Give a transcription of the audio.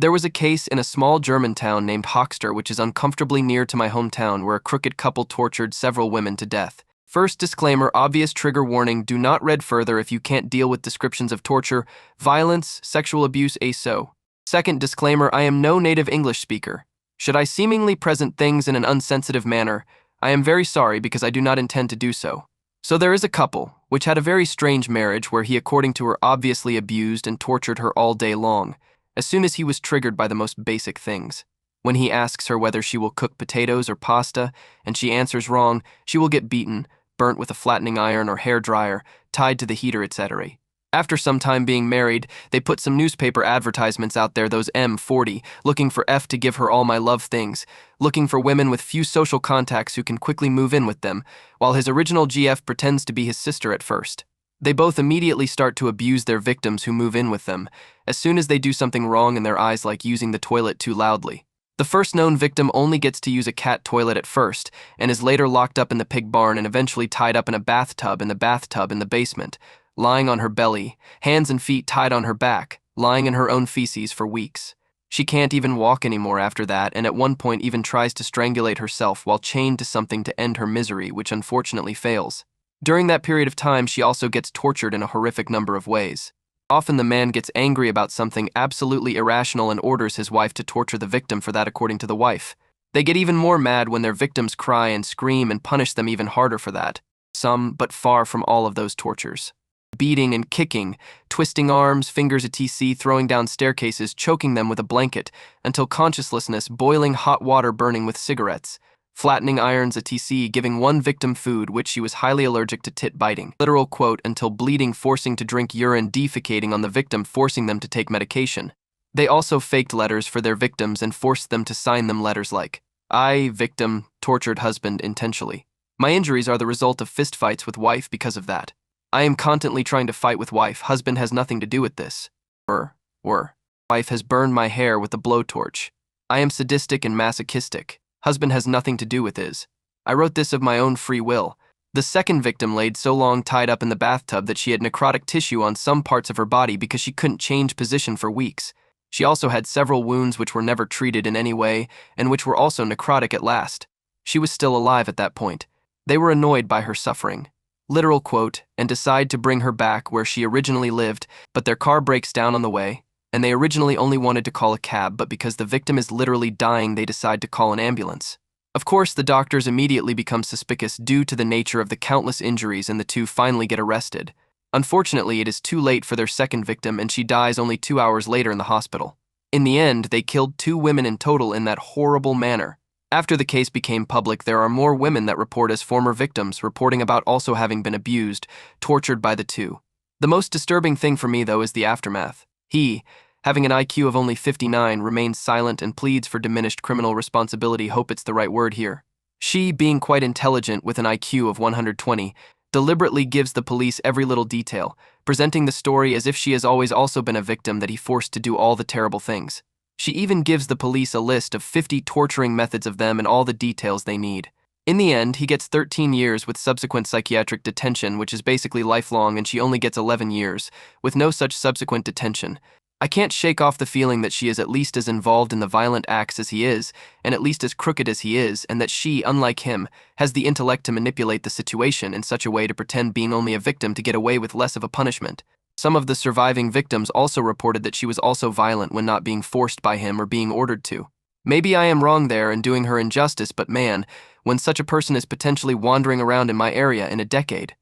There was a case in a small German town named Hochster, which is uncomfortably near to my hometown, where a crooked couple tortured several women to death. First disclaimer, obvious trigger warning, do not read further if you can't deal with descriptions of torture, violence, sexual abuse, ASO. Second disclaimer, I am no native English speaker. Should I seemingly present things in an unsensitive manner, I am very sorry because I do not intend to do so. So there is a couple, which had a very strange marriage where he, according to her, obviously abused and tortured her all day long, as soon as he was triggered by the most basic things. When he asks her whether she will cook potatoes or pasta, and she answers wrong, she will get beaten, burnt with a flattening iron or hair dryer, tied to the heater, etc. After some time being married, they put some newspaper advertisements out there, those M40, looking for F to give her all my love things, looking for women with few social contacts who can quickly move in with them, while his original GF pretends to be his sister at first. They both immediately start to abuse their victims who move in with them, as soon as they do something wrong in their eyes, like using the toilet too loudly. The first known victim only gets to use a cat toilet at first, and is later locked up in the pig barn and eventually tied up in a bathtub in the basement, lying on her belly, hands and feet tied on her back, lying in her own feces for weeks. She can't even walk anymore after that, and at one point even tries to strangulate herself while chained to something to end her misery, which unfortunately fails. During that period of time, she also gets tortured in a horrific number of ways. Often the man gets angry about something absolutely irrational and orders his wife to torture the victim for that, according to the wife. They get even more mad when their victims cry and scream and punish them even harder for that. Some, but far from all of those tortures. Beating and kicking, twisting arms, fingers, etc., throwing down staircases, choking them with a blanket until consciencelessness, boiling hot water, burning with cigarettes, flattening irons, etc., giving one victim food which she was highly allergic to, tit biting, literal quote, until bleeding, forcing to drink urine, defecating on the victim, forcing them to take medication. They also faked letters for their victims and forced them to sign them letters like, I, victim, tortured husband intentionally. My injuries are the result of fistfights with wife because of that. I am constantly trying to fight with wife, husband has nothing to do with this. Wife has burned my hair with a blowtorch. I am sadistic and masochistic. Husband has nothing to do with this. I wrote this of my own free will. The second victim laid so long tied up in the bathtub that she had necrotic tissue on some parts of her body because she couldn't change position for weeks. She also had several wounds which were never treated in any way and which were also necrotic at last. She was still alive at that point. They were annoyed by her suffering. Literal quote, and decide to bring her back where she originally lived, but their car breaks down on the way, and they originally only wanted to call a cab, but because the victim is literally dying, they decide to call an ambulance. Of course, the doctors immediately become suspicious due to the nature of the countless injuries, and the two finally get arrested. Unfortunately, it is too late for their second victim, and she dies only 2 hours later in the hospital. In the end, they killed 2 women in total in that horrible manner. After the case became public, there are more women that report as former victims, reporting about also having been abused, tortured by the two. The most disturbing thing for me, though, is the aftermath. He, having an IQ of only 59, remains silent and pleads for diminished criminal responsibility. Hope it's the right word here. She, being quite intelligent with an IQ of 120, deliberately gives the police every little detail, presenting the story as if she has always also been a victim that he forced to do all the terrible things. She even gives the police a list of 50 torturing methods of them and all the details they need. In the end, he gets 13 years with subsequent psychiatric detention, which is basically lifelong, and she only gets 11 years, with no such subsequent detention. I can't shake off the feeling that she is at least as involved in the violent acts as he is, and at least as crooked as he is, and that she, unlike him, has the intellect to manipulate the situation in such a way to pretend being only a victim to get away with less of a punishment. Some of the surviving victims also reported that she was also violent when not being forced by him or being ordered to. Maybe I am wrong there and doing her injustice, but man, when such a person is potentially wandering around in my area in a decade,